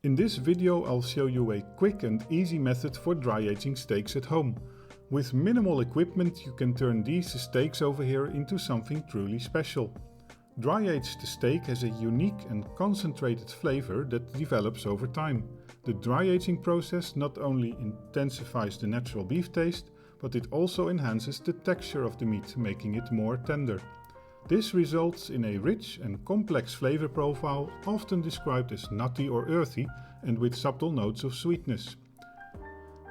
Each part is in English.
In this video I'll show you a quick and easy method for dry aging steaks at home. With minimal equipment you can turn these steaks over here into something truly special. Dry-aged steak has a unique and concentrated flavor that develops over time. The dry aging process not only intensifies the natural beef taste, but it also enhances the texture of the meat, making it more tender. This results in a rich and complex flavor profile, often described as nutty or earthy and with subtle notes of sweetness.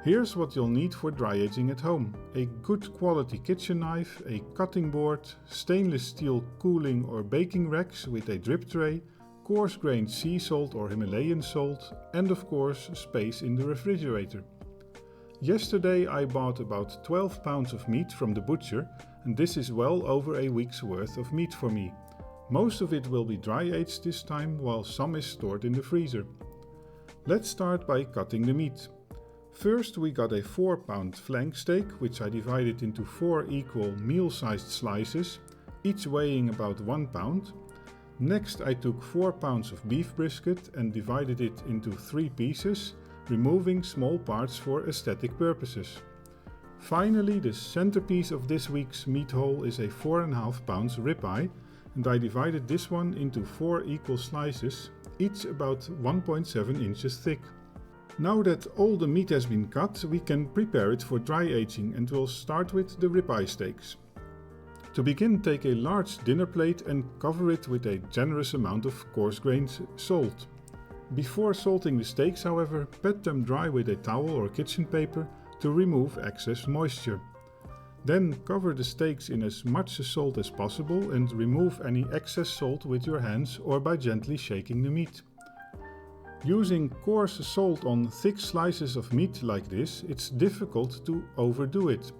Here's what you'll need for dry aging at home: a good quality kitchen knife, a cutting board, stainless steel cooling or baking racks with a drip tray, coarse-grained sea salt or Himalayan salt, and of course space in the refrigerator. Yesterday I bought about 12 pounds of meat from the butcher, and this is well over a week's worth of meat for me. Most of it will be dry aged this time, while some is stored in the freezer. Let's start by cutting the meat. First we got a 4-pound flank steak, which I divided into 4 equal meal-sized slices, each weighing about 1 pound. Next I took 4 pounds of beef brisket and divided it into 3 pieces, removing small parts for aesthetic purposes. Finally, the centerpiece of this week's meat haul is a 4.5 pounds ribeye, and I divided this one into 4 equal slices, each about 1.7 inches thick. Now that all the meat has been cut, we can prepare it for dry aging, and we'll start with the ribeye steaks. To begin, take a large dinner plate and cover it with a generous amount of coarse-grained salt. Before salting the steaks, however, pat them dry with a towel or kitchen paper to remove excess moisture. Then cover the steaks in as much salt as possible and remove any excess salt with your hands or by gently shaking the meat. Using coarse salt on thick slices of meat like this, it's difficult to overdo it.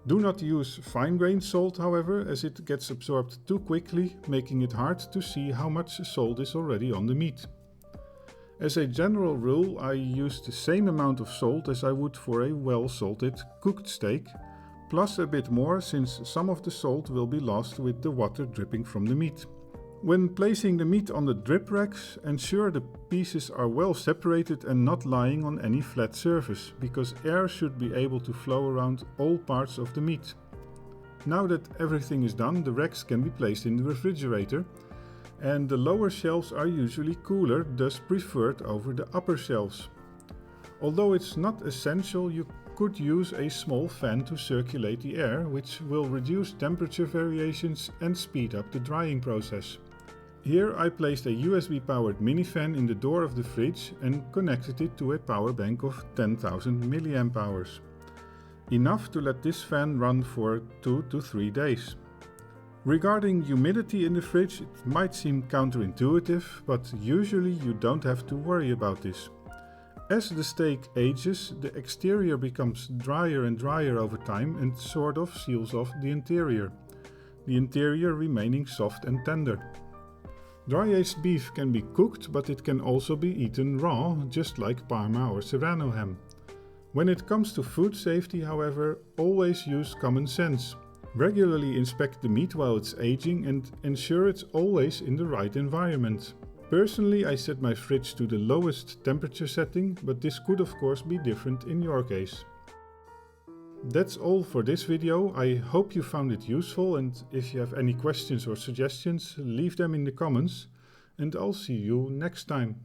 Do not use fine-grained salt, however, as it gets absorbed too quickly, making it hard to see how much salt is already on the meat. As a general rule, I use the same amount of salt as I would for a well-salted cooked steak, plus a bit more since some of the salt will be lost with the water dripping from the meat. When placing the meat on the drip racks, ensure the pieces are well separated and not lying on any flat surface, because air should be able to flow around all parts of the meat. Now that everything is done, the racks can be placed in the refrigerator, and the lower shelves are usually cooler, thus preferred over the upper shelves. Although it's not essential, you could use a small fan to circulate the air, which will reduce temperature variations and speed up the drying process. Here I placed a USB-powered mini fan in the door of the fridge and connected it to a power bank of 10,000 mAh. Enough to let this fan run for 2 to 3 days. Regarding humidity in the fridge, it might seem counterintuitive, but usually you don't have to worry about this. As the steak ages, the exterior becomes drier and drier over time and sort of seals off the interior remaining soft and tender. Dry-aged beef can be cooked, but it can also be eaten raw, just like Parma or Serrano ham. When it comes to food safety, however, always use common sense. Regularly inspect the meat while it's aging and ensure it's always in the right environment. Personally, I set my fridge to the lowest temperature setting, but this could of course be different in your case. That's all for this video. I hope you found it useful, and if you have any questions or suggestions, leave them in the comments, and I'll see you next time.